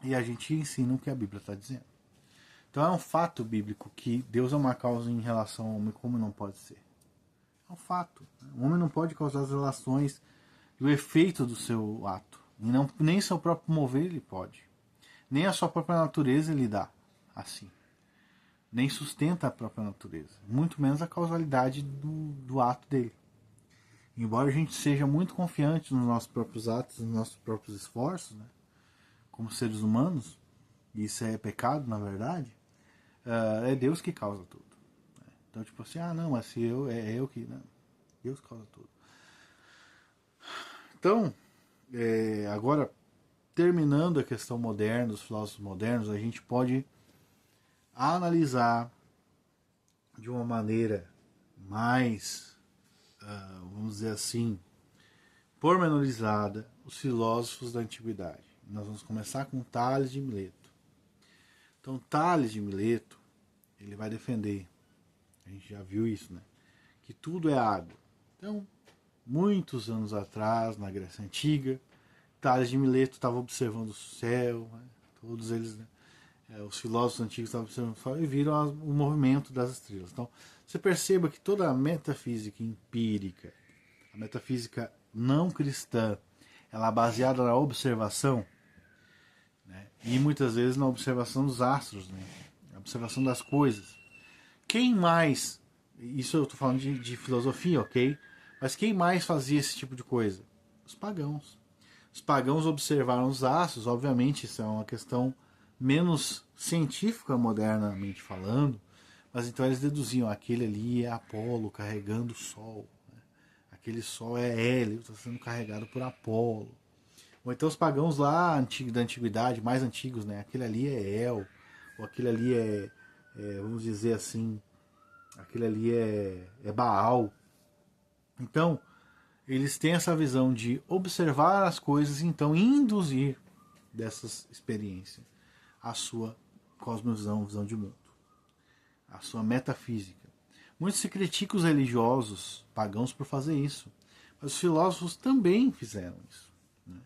Speaker 1: e a gente ensina o que a Bíblia está dizendo. Então é um fato bíblico que Deus é uma causa em relação ao homem como não pode ser. É um fato. O homem não pode causar as relações e o efeito do seu ato. E não, nem seu próprio mover ele pode. Nem a sua própria natureza ele dá assim. Nem sustenta a própria natureza. Muito menos a causalidade do ato dele. Embora a gente seja muito confiante nos nossos próprios atos, nos nossos próprios esforços, né, como seres humanos, e isso é pecado, na verdade, é Deus que causa tudo. Então, tipo assim, não, mas se é eu que... Não, Deus causa tudo. Então, agora, terminando a questão moderna, dos filósofos modernos, a gente pode analisar de uma maneira mais, vamos dizer assim, pormenorizada, os filósofos da antiguidade. Nós vamos começar com Tales de Mileto. Então, Tales de Mileto, ele vai defender, a gente já viu isso, né, que tudo é água. Então, muitos anos atrás, na Grécia Antiga, Tales de Mileto estava observando o céu, né, todos eles, né, os filósofos antigos estavam observando o céu e viram o movimento das estrelas. Então, você perceba que toda a metafísica empírica, a metafísica não cristã, ela é baseada na observação, né, e muitas vezes na observação dos astros, né, na observação das coisas. Quem mais, isso eu estou falando de filosofia, ok? Mas quem mais fazia esse tipo de coisa? Os pagãos. Os pagãos observaram os astros, obviamente isso é uma questão menos científica, modernamente falando, mas então eles deduziam, aquele ali é Apolo carregando o Sol, né? Aquele Sol é Hélio, está sendo carregado por Apolo. Ou então os pagãos lá da antiguidade, mais antigos, né? Aquele ali é El, ou aquele ali vamos dizer assim, aquele ali é Baal. Então, eles têm essa visão de observar as coisas e então induzir dessas experiências a sua cosmovisão, visão de mundo, a sua metafísica. Muitos se criticam os religiosos pagãos por fazer isso, mas os filósofos também fizeram isso, né?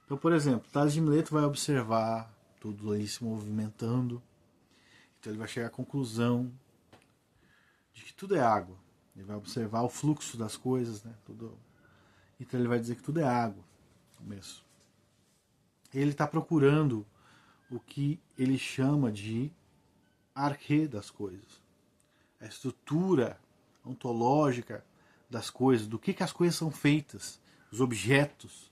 Speaker 1: Então, por exemplo, Tales de Mileto vai observar tudo ali se movimentando, então ele vai chegar à conclusão de que tudo é água. Ele vai observar o fluxo das coisas, né? Então ele vai dizer que tudo é água. Começo. Ele está procurando o que ele chama de arquê das coisas. A estrutura ontológica das coisas, do que as coisas são feitas, os objetos,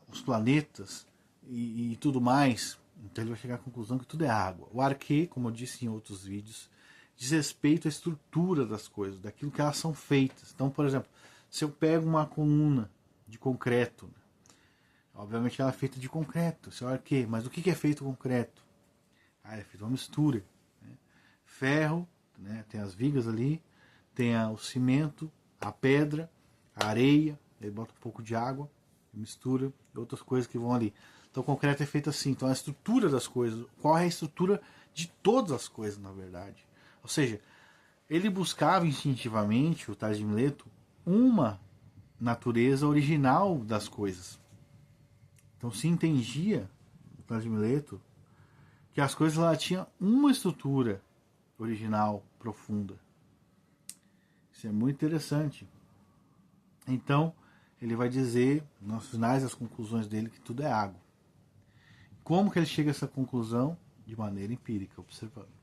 Speaker 1: os planetas e tudo mais. Então ele vai chegar à conclusão que tudo é água. O arquê, como eu disse em outros vídeos, diz respeito à estrutura das coisas, daquilo que elas são feitas. Então, por exemplo, se eu pego uma coluna de concreto, obviamente ela é feita de concreto, isso é o arquê, mas o que é feito concreto? É feito uma mistura, né? Ferro, né? Tem as vigas ali, tem o cimento, a pedra, a areia, aí bota um pouco de água, mistura, e outras coisas que vão ali. Então o concreto é feito assim, então a estrutura das coisas, qual é a estrutura de todas as coisas, na verdade? Ou seja, ele buscava instintivamente, o Tales de Mileto, uma natureza original das coisas. Então se entendia, o Tales de Mileto, que as coisas lá tinham uma estrutura original, profunda. Isso é muito interessante. Então, ele vai dizer, nos finais das conclusões dele, que tudo é água. Como que ele chega a essa conclusão? De maneira empírica, observando.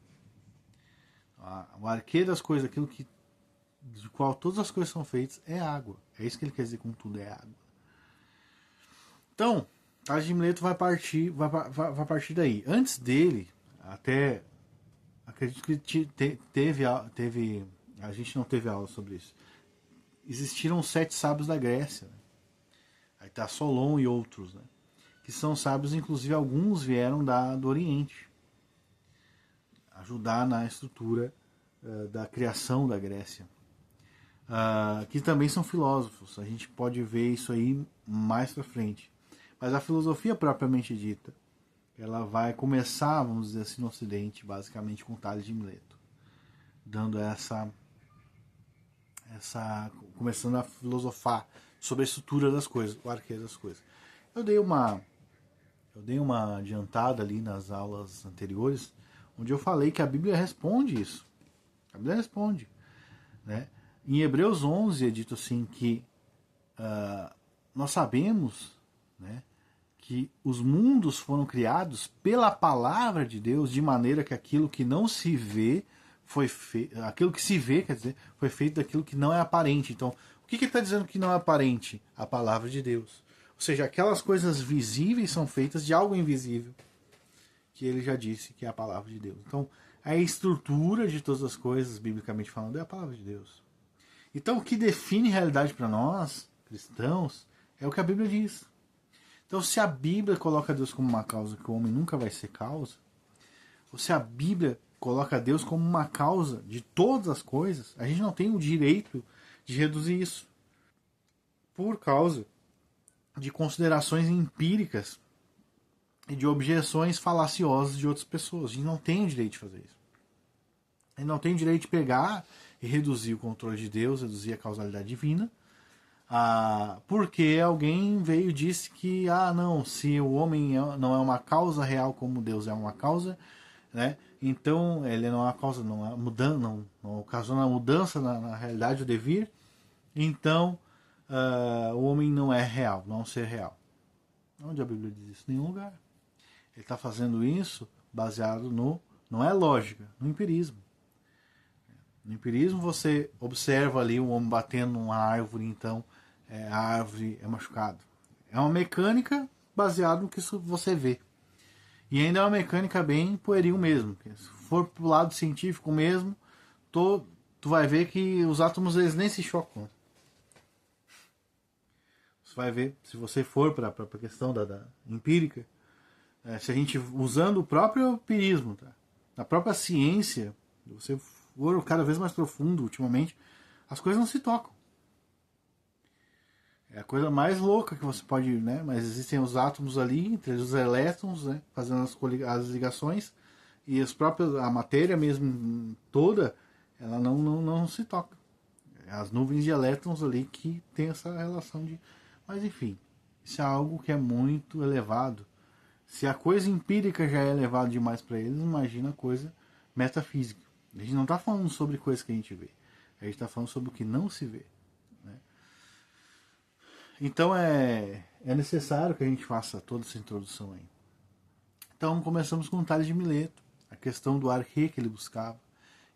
Speaker 1: O arquê das coisas, aquilo de qual todas as coisas são feitas, é água. É isso que ele quer dizer com tudo é água. Então, Tales de Mileto vai partir daí. Antes dele, até acredito que teve, a gente não teve aula sobre isso. Existiram 7 sábios da Grécia, né? Aí está Solon e outros, né? Que são sábios, inclusive alguns vieram do Oriente, ajudar na estrutura da criação da Grécia, que também são filósofos. A gente pode ver isso aí mais para frente. Mas a filosofia propriamente dita, ela vai começar, vamos dizer assim, no Ocidente, basicamente com Tales de Mileto, dando começando a filosofar sobre a estrutura das coisas, o arquê das coisas. Eu dei uma adiantada ali nas aulas anteriores, onde eu falei que a Bíblia responde isso. A Bíblia responde, né? Em Hebreus 11 é dito assim que nós sabemos, né, que os mundos foram criados pela palavra de Deus, de maneira que aquilo que não se vê foi feito, aquilo que se vê, quer dizer, foi feito daquilo que não é aparente. Então, o que ele está dizendo que não é aparente? A palavra de Deus. Ou seja, aquelas coisas visíveis são feitas de algo invisível, que ele já disse que é a palavra de Deus. Então, a estrutura de todas as coisas, biblicamente falando, é a palavra de Deus. Então, o que define realidade para nós, cristãos, é o que a Bíblia diz. Então, se a Bíblia coloca Deus como uma causa que o homem nunca vai ser causa, ou se a Bíblia coloca Deus como uma causa de todas as coisas, a gente não tem o direito de reduzir isso por causa de considerações empíricas e de objeções falaciosas de outras pessoas. A gente não tem o direito de fazer isso. A gente não tem o direito de pegar e reduzir o controle de Deus, reduzir a causalidade divina, porque alguém veio e disse que, não, se o homem não é uma causa real como Deus é uma causa, né, então ele não é uma causa, não é mudança, não ocasiona mudança na realidade do devir, então o homem não é real, não é um ser real. Onde a Bíblia diz isso? Em nenhum lugar. Ele está fazendo isso baseado não é lógica, no empirismo. No empirismo você observa ali um homem batendo numa árvore, então a árvore é machucada. É uma mecânica baseada no que você vê. E ainda é uma mecânica bem pueril mesmo. Se for pro lado científico mesmo, tu vai ver que os átomos eles nem se chocam. Você vai ver, se você for para a questão da empírica, se a gente usando o próprio empirismo, tá? A própria ciência, você for cada vez mais profundo ultimamente, as coisas não se tocam. É a coisa mais louca que você pode, né? Mas existem os átomos ali, entre os elétrons, né? Fazendo as ligações, e a matéria mesmo toda, ela não se toca. As nuvens de elétrons ali que tem essa relação de... Mas enfim, isso é algo que é muito elevado. Se a coisa empírica já é elevada demais para eles, imagina a coisa metafísica. A gente não está falando sobre coisas que a gente vê. A gente está falando sobre o que não se vê. Né? Então é necessário que a gente faça toda essa introdução aí. Então começamos com o Tales de Mileto, a questão do arquê que ele buscava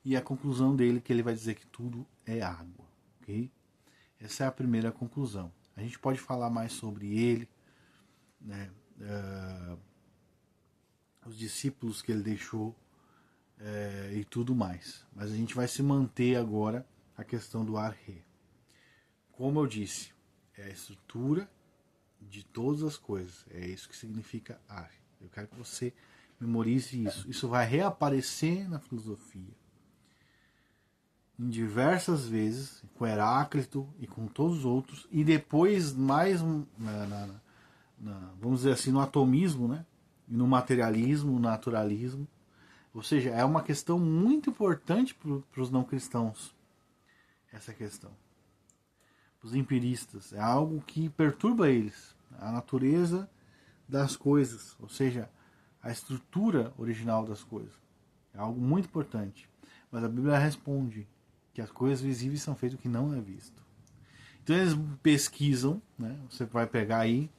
Speaker 1: e a conclusão dele que ele vai dizer que tudo é água. Okay? Essa é a primeira conclusão. A gente pode falar mais sobre ele, né? Os discípulos que ele deixou e tudo mais. Mas a gente vai se manter agora a questão do arquê. Como eu disse, é a estrutura de todas as coisas. É isso que significa ar. Eu quero que você memorize isso. Isso vai reaparecer na filosofia em diversas vezes, com Heráclito e com todos os outros, e depois mais vamos dizer assim, no atomismo, né? E no materialismo, no naturalismo. Ou seja, é uma questão muito importante para os não cristãos, essa questão. Os empiristas, é algo que perturba eles, a natureza das coisas, ou seja, a estrutura original das coisas. É algo muito importante. Mas a Bíblia responde que as coisas visíveis são feitas do que não é visto. Então eles pesquisam, né? Você vai pegar aí,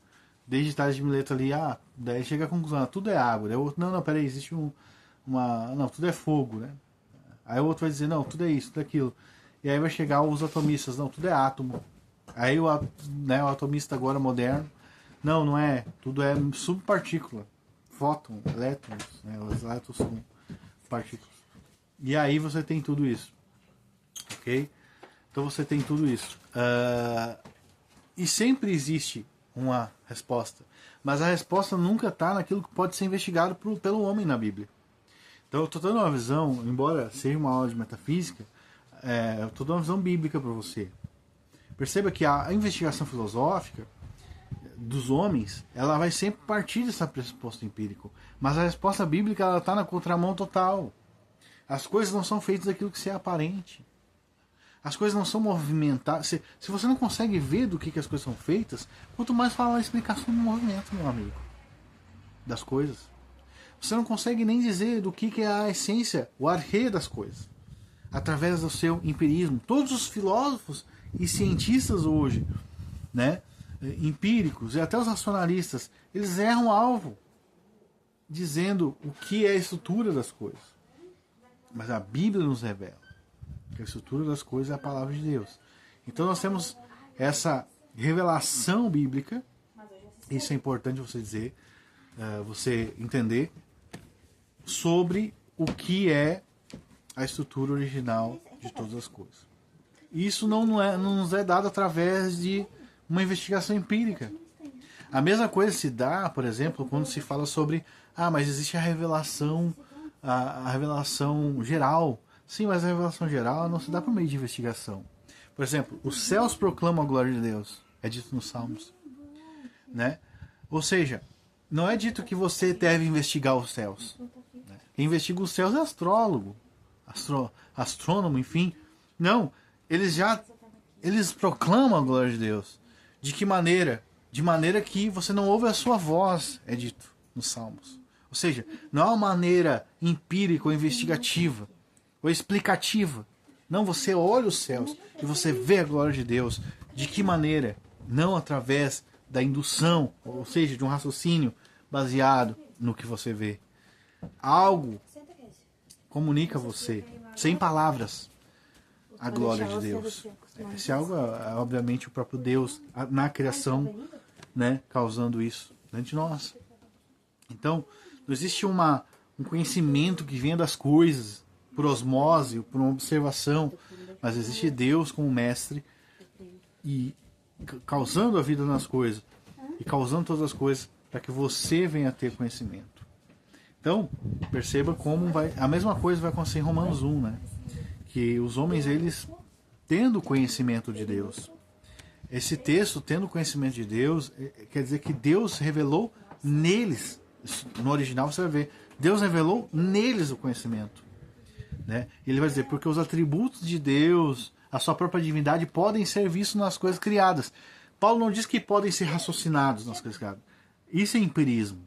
Speaker 1: desde Tales de Mileto ali, daí chega a conclusão, tudo é água. Daí o outro, não, peraí, existe não, tudo é fogo, né? Aí o outro vai dizer, não, tudo é isso, tudo é aquilo. E aí vai chegar os atomistas, não, tudo é átomo. Aí o atomista agora moderno, não é, tudo é subpartícula, fóton, elétrons, né? Os elétrons são partículas. E aí você tem tudo isso, ok? Então você tem tudo isso. E sempre existe uma resposta, mas a resposta nunca está naquilo que pode ser investigado pelo homem na Bíblia. Então eu estou dando uma visão, embora seja uma aula de metafísica, eu estou dando uma visão bíblica para você. Perceba que a investigação filosófica dos homens, ela vai sempre partir desse pressuposto empírico, mas a resposta bíblica ela está na contramão total. As coisas não são feitas daquilo que se é aparente. As coisas não são movimentadas. Se você não consegue ver do que as coisas são feitas, quanto mais falar a explicação do movimento, meu amigo, das coisas. Você não consegue nem dizer do que é a essência, o arre das coisas, através do seu empirismo. Todos os filósofos e cientistas hoje, né, empíricos e até os racionalistas, eles erram o alvo, dizendo o que é a estrutura das coisas. Mas a Bíblia nos revela que a estrutura das coisas é a palavra de Deus. Então nós temos essa revelação bíblica, isso é importante você dizer, você entender, sobre o que é a estrutura original de todas as coisas. Isso não nos é dado através de uma investigação empírica. A mesma coisa se dá, por exemplo, quando se fala sobre mas existe a revelação geral. Sim, mas a revelação geral não se dá por meio de investigação. Por exemplo, os céus proclamam a glória de Deus, é dito nos Salmos, né? Ou seja, não é dito que você deve investigar os céus. Quem investiga os céus é astrólogo, astrônomo, enfim. Não, eles proclamam a glória de Deus. De que maneira? De maneira que você não ouve a sua voz, é dito nos Salmos. Ou seja, não é uma maneira empírica ou investigativa ou explicativa. Não, você olha os céus e você vê a glória de Deus. De que maneira? Não através da indução, ou seja, de um raciocínio baseado no que você vê. Algo comunica a você, sem palavras, a glória de Deus. Esse algo é obviamente o próprio Deus na criação, né, causando isso dentro de nós. Então, não existe um conhecimento que venha das coisas por osmose, por uma observação, mas existe Deus como mestre e causando a vida nas coisas e causando todas as coisas para que você venha a ter conhecimento. Então, perceba como a mesma coisa vai acontecer em Romanos 1, né? Que os homens, eles tendo conhecimento de Deus. Esse texto, tendo conhecimento de Deus, quer dizer que Deus revelou neles. No original você vai ver, Deus revelou neles o conhecimento, né? Ele vai dizer, porque os atributos de Deus, a sua própria divindade, podem ser vistos nas coisas criadas. Paulo não diz que podem ser raciocinados nas coisas criadas. Isso é empirismo.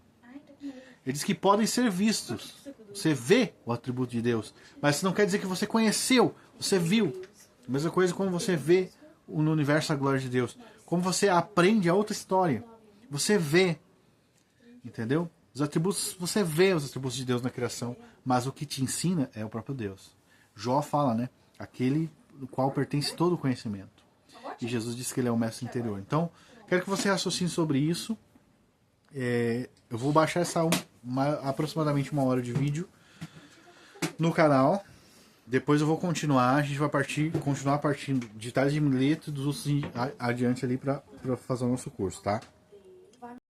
Speaker 1: Ele diz que podem ser vistos. Você vê o atributo de Deus, mas isso não quer dizer que você conheceu, você viu. A mesma coisa quando você vê no universo a glória de Deus. Como você aprende a outra história. Você vê. Entendeu? Os atributos, você vê os atributos de Deus na criação, mas o que te ensina é o próprio Deus. Jó fala, né? Aquele no qual pertence todo o conhecimento. E Jesus disse que ele é o mestre interior. Então, quero que você raciocine sobre isso. Eu vou baixar aproximadamente 1 hora de vídeo no canal. Depois eu vou continuar. A gente vai continuar partindo de Tales de Mileto e dos outros adiante ali para fazer o nosso curso, tá?